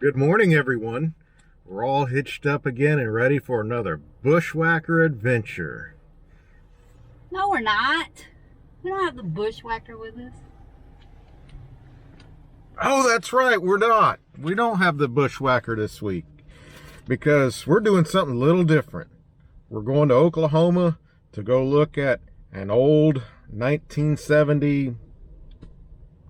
Good morning, everyone. We're all hitched up again and ready for another bushwhacker adventure. No, we're not. We don't have the bushwhacker with us. Oh, that's right, we're not. We don't have the bushwhacker this week because we're doing something a little different. We're going to Oklahoma to go look at an old 1970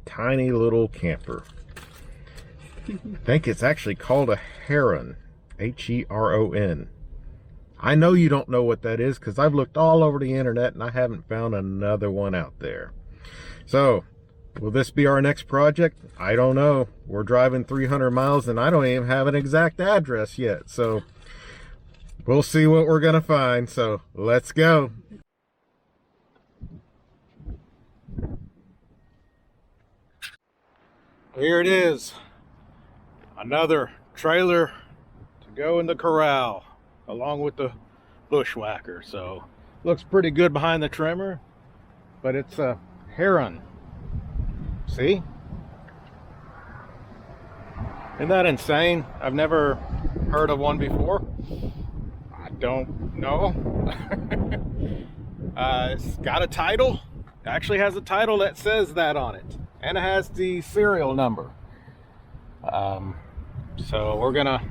tiny little camper. I think it's actually called a Heron, H-E-R-O-N. I know you don't know what that is because I've looked all over the internet and I haven't found another one out there. So, will this be our next project? I don't know. We're driving 300 miles and I don't even have an exact address yet. So, we'll see what we're going to find. So, let's go. Here it is. Another trailer to go in the corral along with the bushwhacker. So looks pretty good behind the trimmer, but it's a Heron. See? Isn't that insane? I've never heard of one before. I don't know. It's got a title. It actually has a title that says that on it, and it has the serial number. So we're gonna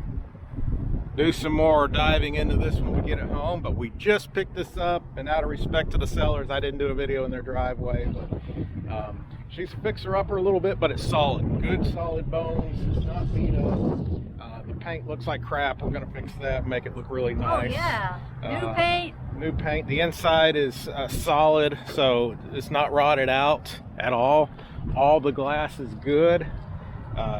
do some more diving into this when we get it home, but we just picked this up, and out of respect to the sellers, I didn't do a video in their driveway, but she's a fixer-upper a little bit, but it's solid. Good solid bones. It's not beat up. The paint looks like crap. We're gonna fix that, make it look really nice. Oh yeah, new paint. New paint. The inside is solid, so it's not rotted out at all. All the glass is good.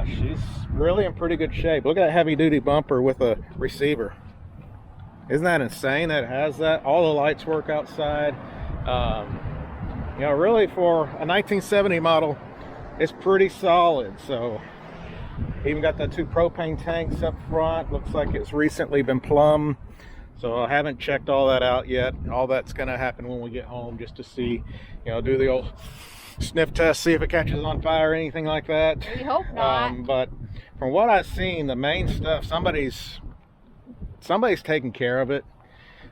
She's really in pretty good shape. Look at that heavy duty bumper with a receiver. Isn't that insane that it has that? All the lights work outside. You know, really for a 1970 model, it's pretty solid. So even got the 2 propane tanks up front. Looks like it's recently been plumbed. So I haven't checked all that out yet. All that's gonna happen when we get home, just to see, you know, do the old sniff test, see if it catches on fire or anything like that. We hope not. But from what I've seen, the main stuff, somebody's taking care of it.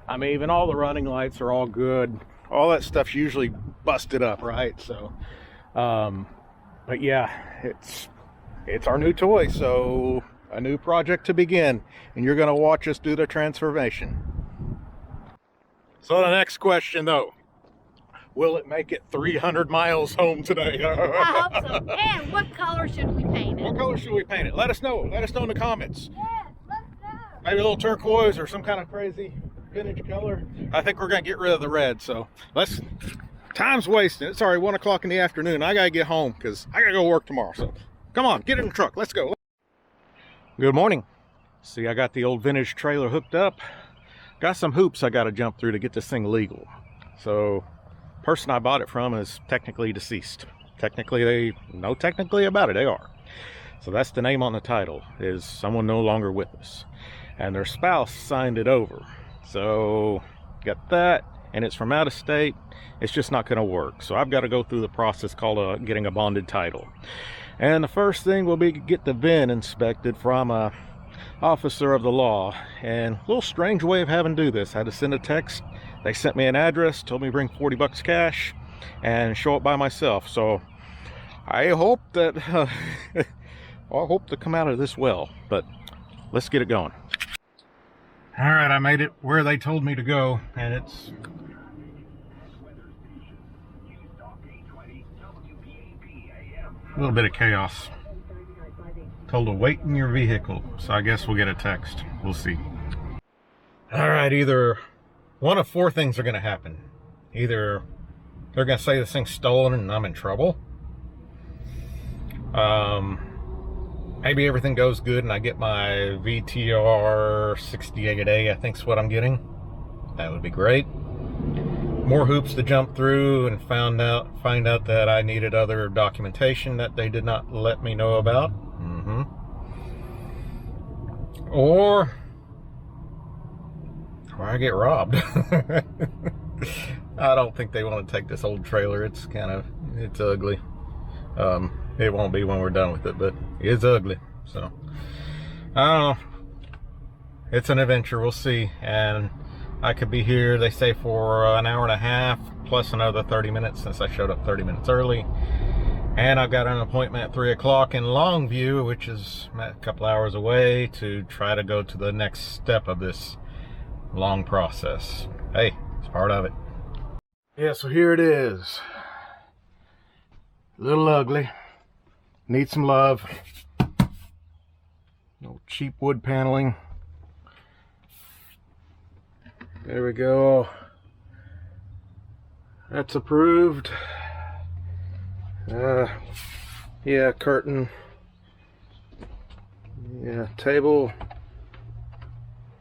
I mean, even all the running lights are all good. All that stuff's usually busted up, right? So, but yeah, it's our new toy, so a new project to begin, and you're gonna watch us do the transformation. So the next question, though. Will it make it 300 miles home today? I hope so. And what color should we paint it? What color should we paint it? Let us know. Let us know in the comments. Yes, let's go. Maybe a little turquoise or some kind of crazy vintage color. I think we're going to get rid of the red. So time's wasting. It's already 1 o'clock in the afternoon. I got to get home because I got to go work tomorrow. So come on, get in the truck. Let's go. Good morning. See, I got the old vintage trailer hooked up. Got some hoops I got to jump through to get this thing legal. So person I bought it from is technically deceased. Technically about it, they are. So that's the name on the title, is someone no longer with us. And their spouse signed it over. So got that, and it's from out of state. It's just not gonna work. So I've got to go through the process called getting a bonded title. And the first thing will be get the VIN inspected from a officer of the law. And a little strange way of having to do this. I had to send a text. They sent me an address, told me to bring 40 bucks cash and show up by myself. So I hope that I hope to come out of this well, but let's get it going. All right, I made it where they told me to go, and it's a little bit of chaos. Told to wait in your vehicle, so I guess we'll get a text. We'll see. All right, either one of 4 things are going to happen. Either they're going to say this thing's stolen and I'm in trouble. Maybe everything goes good and I get my VTR 68A, I think's what I'm getting. That would be great. More hoops to jump through and find out that I needed other documentation that they did not let me know about. Or I get robbed. I don't think they want to take this old trailer. It's ugly. It won't be when we're done with it, but it's ugly. So I don't know. It's an adventure, we'll see. And I could be here, they say, for an hour and a half, plus another 30 minutes since I showed up 30 minutes early. And I've got an appointment at 3 o'clock in Longview, which is a couple hours away, to try to go to the next step of this long process. Hey, it's part of it. Yeah, so here it is. A little ugly. Needs some love. No cheap wood paneling. There we go. That's approved. Yeah, curtain. Yeah, table.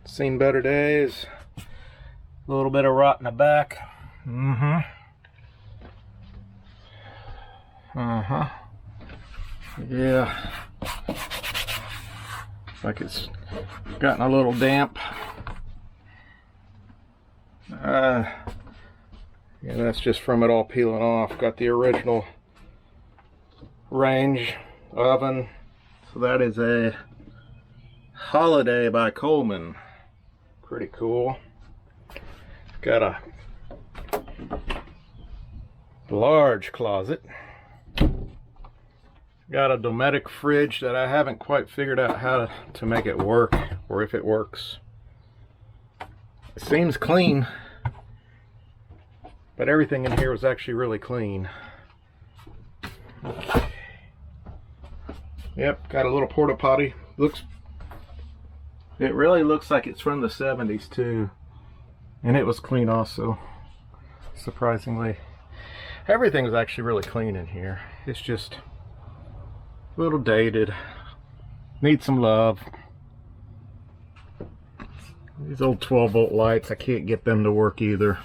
Seen better days. A little bit of rot in the back. Yeah. Like it's gotten a little damp. Yeah, that's just from it all peeling off. Got the original range oven. So that is a Holiday by Coleman. Pretty cool. Got a large closet. Got a Dometic fridge that I haven't quite figured out how to make it work, or if it works. It seems clean, but everything in here was actually really clean. Yep, got a little porta potty. It really looks like it's from the 70s too, and it was clean also, surprisingly. Everything was actually really clean in here. It's just a little dated, needs some love. These old 12-volt lights, I can't get them to work either,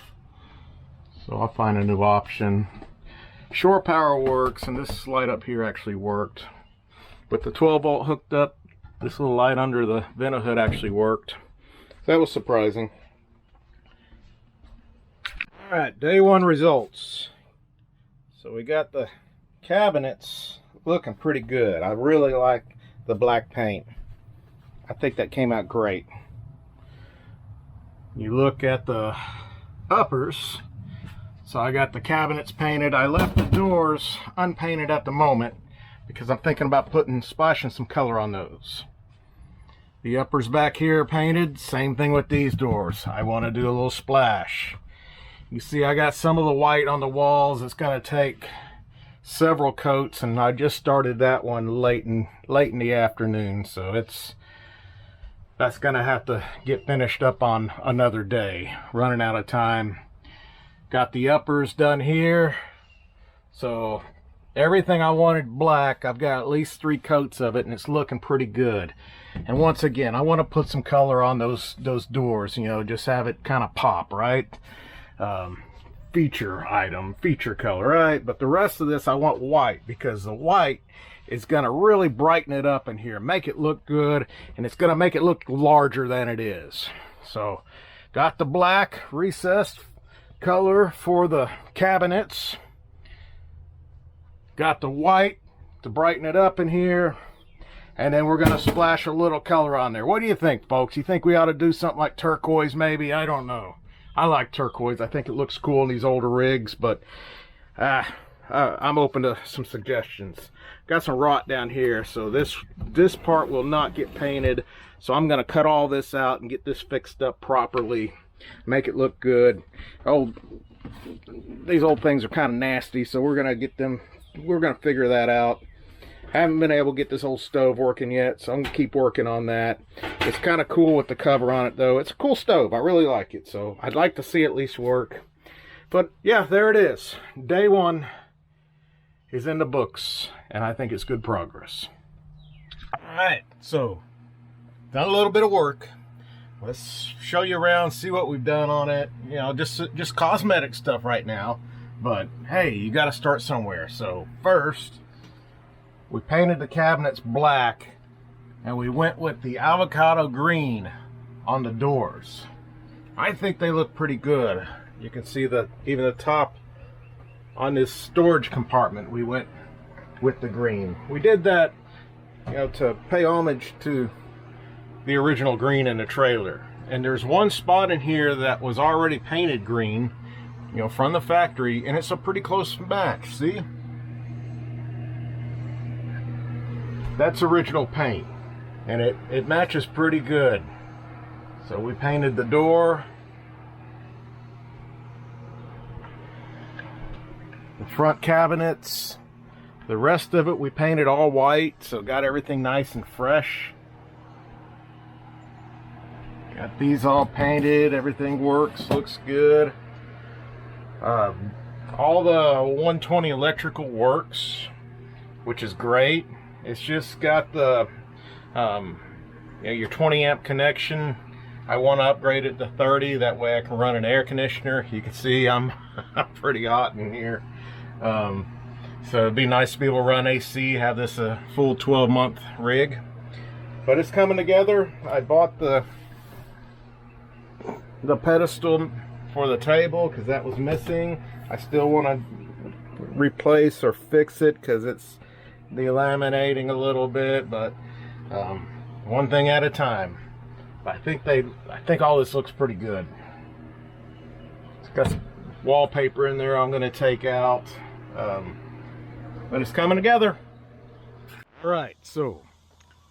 so I'll find a new option. Shore power works, and this light up here actually worked. With the 12-volt hooked up, this little light under the vent hood actually worked. That was surprising. Alright, day one results. So we got the cabinets looking pretty good. I really like the black paint. I think that came out great. You look at the uppers. So I got the cabinets painted. I left the doors unpainted at the moment because I'm thinking about splashing some color on those. The uppers back here are painted. Same thing with these doors. I want to do a little splash. You see, I got some of the white on the walls. It's going to take several coats, and I just started that one late in the afternoon, so that's going to have to get finished up on another day. Running out of time. Got the uppers done here. So everything I wanted black, I've got at least 3 coats of it, and it's looking pretty good. And once again, I want to put some color on those doors, you know, just have it kind of pop, right? Feature item, feature color, right? But the rest of this I want white, because the white is going to really brighten it up in here, make it look good, and it's going to make it look larger than it is. So got the black recessed color for the cabinets, got the white to brighten it up in here, and then we're going to splash a little color on there. What do you think, folks? You think we ought to do something like turquoise maybe? I don't know. I like turquoise. I think it looks cool in these older rigs, but I'm open to some suggestions. Got some rot down here, so this part will not get painted, so I'm going to cut all this out and get this fixed up properly, make it look good. These old things are kind of nasty, so we're going to figure that out. I haven't been able to get this old stove working yet, so I'm going to keep working on that. It's kind of cool with the cover on it, though. It's a cool stove. I really like it, so I'd like to see it at least work. But, yeah, there it is. Day one is in the books, and I think it's good progress. All right, so done a little bit of work. Let's show you around, see what we've done on it. You know, just cosmetic stuff right now. But, hey, you got to start somewhere. So, first, we painted the cabinets black, and we went with the avocado green on the doors. I think they look pretty good. You can see even the top on this storage compartment, we went with the green. We did that, you know, to pay homage to the original green in the trailer. And there's one spot in here that was already painted green, you know, from the factory, and it's a pretty close match. See? That's original paint, and it matches pretty good. So we painted the door, the front cabinets, the rest of it we painted all white, so got everything nice and fresh. Got these all painted, everything works, looks good. All the 120 electrical works, which is great. It's just got the you know, your 20 amp connection. I want to upgrade it to 30, that way I can run an air conditioner. You can see I'm pretty hot in here. So it'd be nice to be able to run AC, have this a full 12-month rig. But it's coming together. I bought the pedestal for the table because that was missing. I still want to replace or fix it because it's delaminating a little bit, but one thing at a time. I think all this looks pretty good. It's got some wallpaper in there I'm going to take out, but it's coming together. All right, so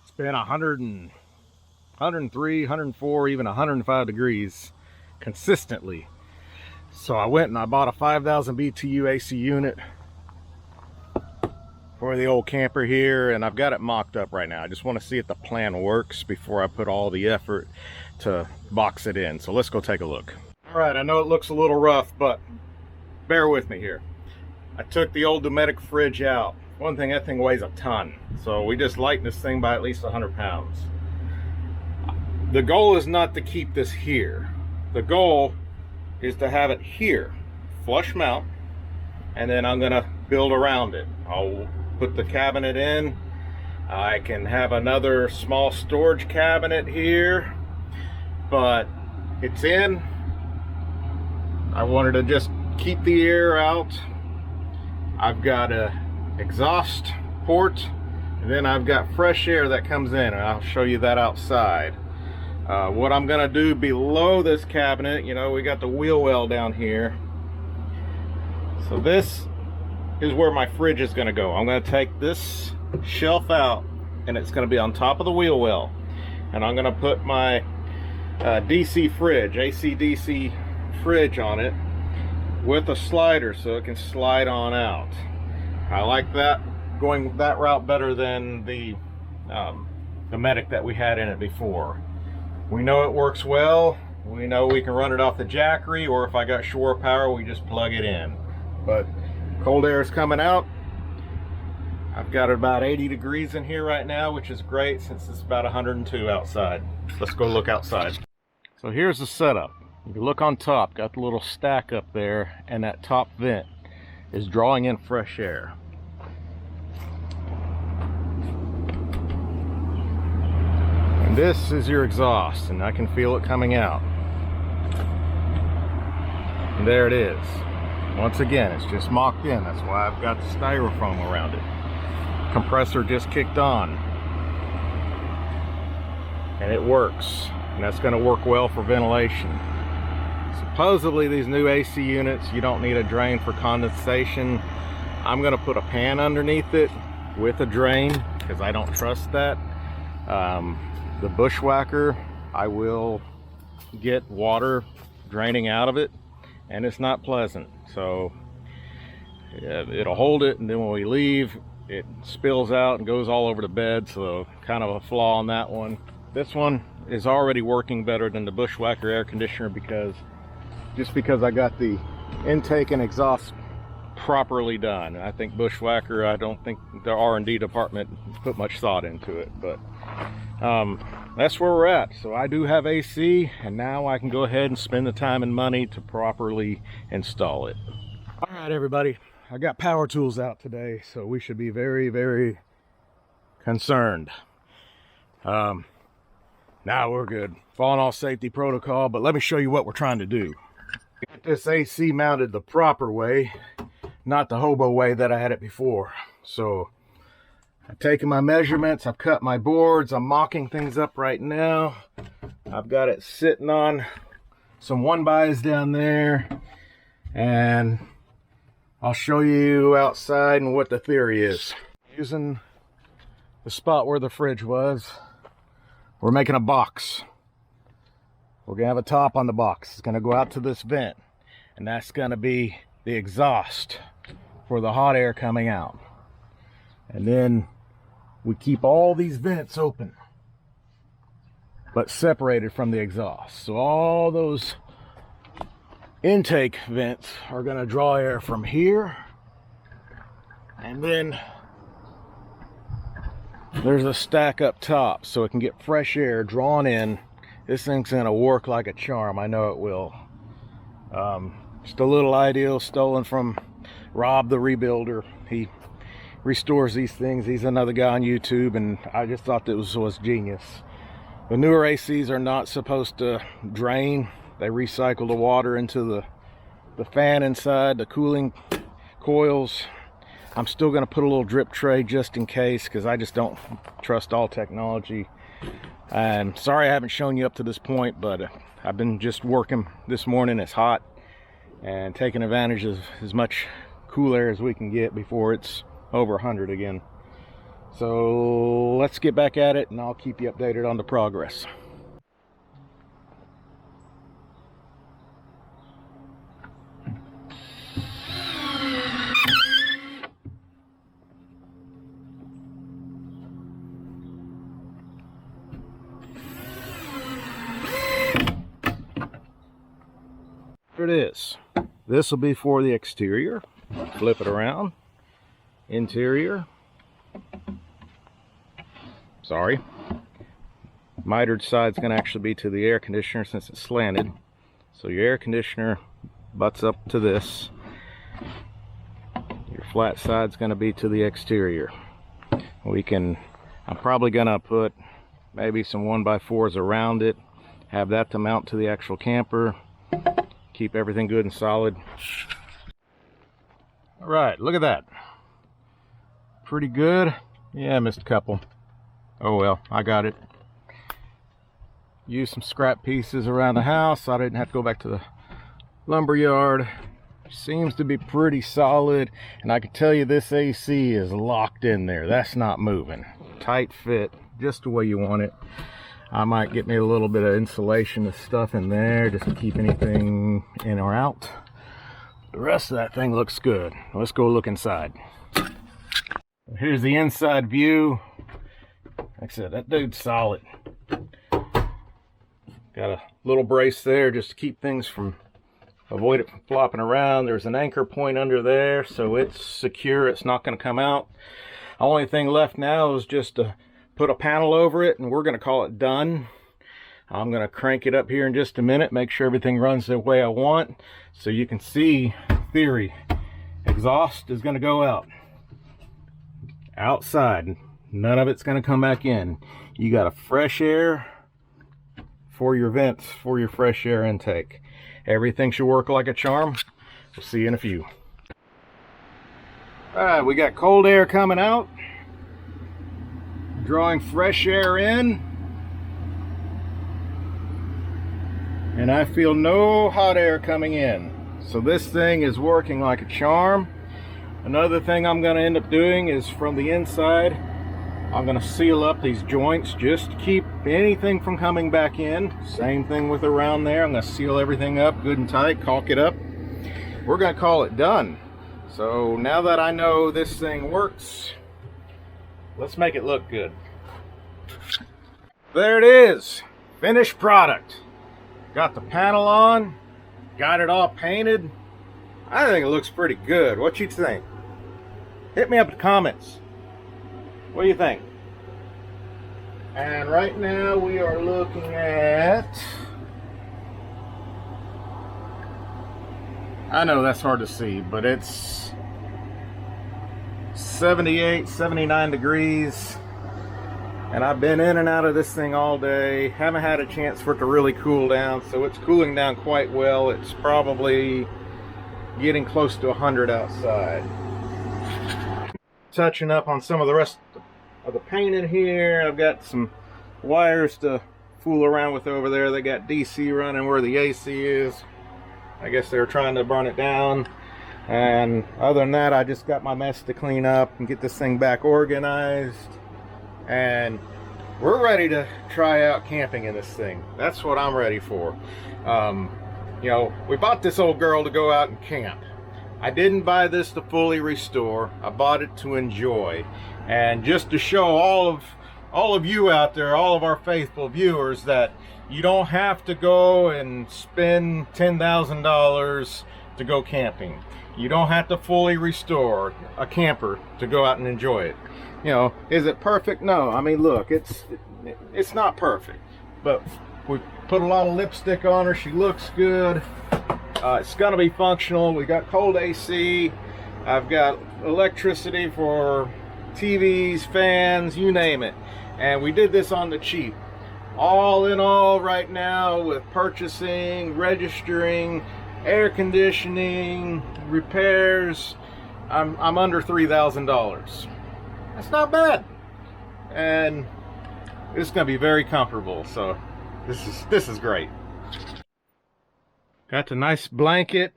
it's been 103, 104, even 105 degrees consistently. So I went and I bought a 5,000 BTU AC unit for the old camper here, and I've got it mocked up right now. I just want to see if the plan works before I put all the effort to box it in. So let's go take a look. All right, I know it looks a little rough, but bear with me here. I took the old Dometic fridge out. One thing, that thing weighs a ton. So we just lightened this thing by at least 100 pounds. The goal is not to keep this here. The goal is to have it here, flush mount, and then I'm gonna build around it. I'll put the cabinet in. I can have another small storage cabinet here, but it's in. I wanted to just keep the air out. I've got a exhaust port, and then I've got fresh air that comes in, and I'll show you that outside. What I'm gonna do below this cabinet, you know, we got the wheel well down here. So this is where my fridge is going to go. I'm going to take this shelf out, and it's going to be on top of the wheel well, and I'm going to put my DC fridge, AC/DC fridge on it with a slider so it can slide on out. I like that, going that route better than the Dometic that we had in it before. We know it works well. We know we can run it off the Jackery, or if I got shore power, we just plug it in. But cold air is coming out. I've got about 80 degrees in here right now, which is great since it's about 102 outside. Let's go look outside. So here's the setup. If you look on top, got the little stack up there, and that top vent is drawing in fresh air. And this is your exhaust, and I can feel it coming out. And there it is. Once again, it's just mocked in. That's why I've got the styrofoam around it. Compressor just kicked on. And it works. And that's going to work well for ventilation. Supposedly these new AC units, you don't need a drain for condensation. I'm going to put a pan underneath it with a drain because I don't trust that. The Bushwhacker, I will get water draining out of it, and it's not pleasant. So it'll hold it, and then when we leave, it spills out and goes all over the bed. So kind of a flaw on that one. This one is already working better than the Bushwhacker air conditioner because I got the intake and exhaust properly done. I think Bushwhacker, I don't think the R&D department put much thought into it, but that's where we're at. So I do have AC, and now I can go ahead and spend the time and money to properly install it. All right, everybody, I got power tools out today, so we should be very, very concerned. Now we're good. Following all safety protocol, but let me show you what we're trying to do. Get this AC mounted the proper way, not the hobo way that I had it before. So I've taken my measurements, I've cut my boards, I'm mocking things up right now. I've got it sitting on some 1x down there, and I'll show you outside and what the theory is. Using the spot where the fridge was, we're making a box. We're gonna have a top on the box. It's gonna go out to this vent, and that's gonna be the exhaust for the hot air coming out. And then we keep all these vents open, but separated from the exhaust. So all those intake vents are gonna draw air from here, and then there's a stack up top so it can get fresh air drawn in. This thing's gonna work like a charm, I know it will. Just a little ideal stolen from Rob the Rebuilder. He restores these things. He's another guy on YouTube, and I just thought this was genius. The newer ACs are not supposed to drain. They recycle the water into the fan inside, the cooling coils. I'm still going to put a little drip tray just in case, because I just don't trust all technology. I'm sorry I haven't shown you up to this point, but I've been just working this morning. It's hot, and taking advantage of as much cool air as we can get before it's over 100 again. So let's get back at it, and I'll keep you updated on the progress. Here it is. This will be for the exterior. Flip it around. Interior. Sorry. Mitered side's going to actually be to the air conditioner since it's slanted. So your air conditioner butts up to this. Your flat side's going to be to the exterior. I'm probably going to put maybe some 1x4s around it. Have that to mount to the actual camper. Keep everything good and solid. All right, look at that. Pretty good. Yeah, I missed a couple. Oh well, I got it. Used some scrap pieces around the house so I didn't have to go back to the lumber yard. Seems to be pretty solid, and I can tell you this AC is locked in there. That's not moving. Tight fit, just the way you want it. I might get me a little bit of insulation and stuff in there just to keep anything in or out. The rest of that thing looks good. Let's go look inside. Here's the inside view. Like I said, that dude's solid. Got a little brace there just to keep things from, avoid it from flopping around. There's an anchor point under there, so it's secure. It's not going to come out. Only thing left now is just to put a panel over it, and we're going to call it done. I'm going to crank it up here in just a minute, make sure everything runs the way I want, so you can see theory. Exhaust is going to go out. Outside. None of it's going to come back in. You got a fresh air for your vents, for your fresh air intake. Everything should work like a charm. We'll see you in a few. All right, we got cold air coming out, drawing fresh air in, and I feel no hot air coming in. So this thing is working like a charm. Another thing I'm going to end up doing is from the inside, I'm going to seal up these joints just to keep anything from coming back in. Same thing with around there. I'm going to seal everything up good and tight, caulk it up. We're going to call it done. So now that I know this thing works, let's make it look good. There it is, finished product. Got the panel on, got it all painted. I think it looks pretty good. What you think? Hit me up in the comments. What do you think? And right now we are looking at, I know that's hard to see, but it's 78, 79 degrees. And I've been in and out of this thing all day. Haven't had a chance for it to really cool down, so it's cooling down quite well. It's probably getting close to 100 outside. Touching up on some of the rest of the of the paint in here. I've got some wires to fool around with over there. They got DC running where the AC is. I guess they're trying to burn it down. And other than that, I just got my mess to clean up and get this thing back organized. And we're ready to try out camping in this thing. That's what I'm ready for. You know, we bought this old girl to go out and camp. I didn't buy this to fully restore. I bought it to enjoy. And just to show all of you out there, all of our faithful viewers, that you don't have to go and spend $10,000 to go camping. You don't have to fully restore a camper to go out and enjoy it. You know, is it perfect? No. I mean, look, it's not perfect, but we put a lot of lipstick on her. She looks good. It's gonna be functional. We got cold AC. I've got electricity for TVs, fans, you name it. And we did this on the cheap. All in all, right now, with purchasing, registering, air conditioning, repairs, I'm under $3,000. That's not bad, and it's gonna be very comfortable. So this is great. Got the nice blanket.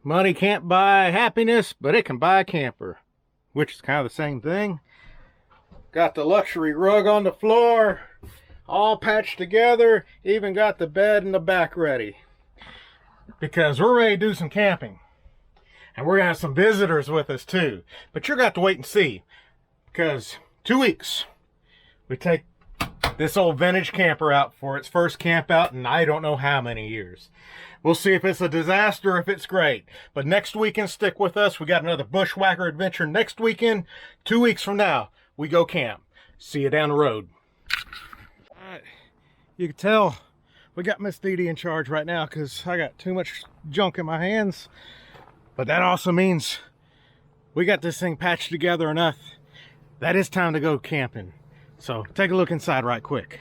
Money can't buy happiness, but it can buy a camper, which is kind of the same thing. Got the luxury rug on the floor, all patched together. Even got the bed in the back ready, because we're ready to do some camping. And we're gonna have some visitors with us too. But you're gonna have to wait and see, because 2 weeks we take this old vintage camper out for its first camp out in I don't know how many years. We'll see if it's a disaster or if it's great. But next weekend, stick with us. We got another bushwhacker adventure next weekend. 2 weeks from now, we go camp. See you down the road. All right, you can tell we got Miss Dee Dee in charge right now because I got too much junk in my hands. But that also means we got this thing patched together enough that it's time to go camping. So take a look inside right quick.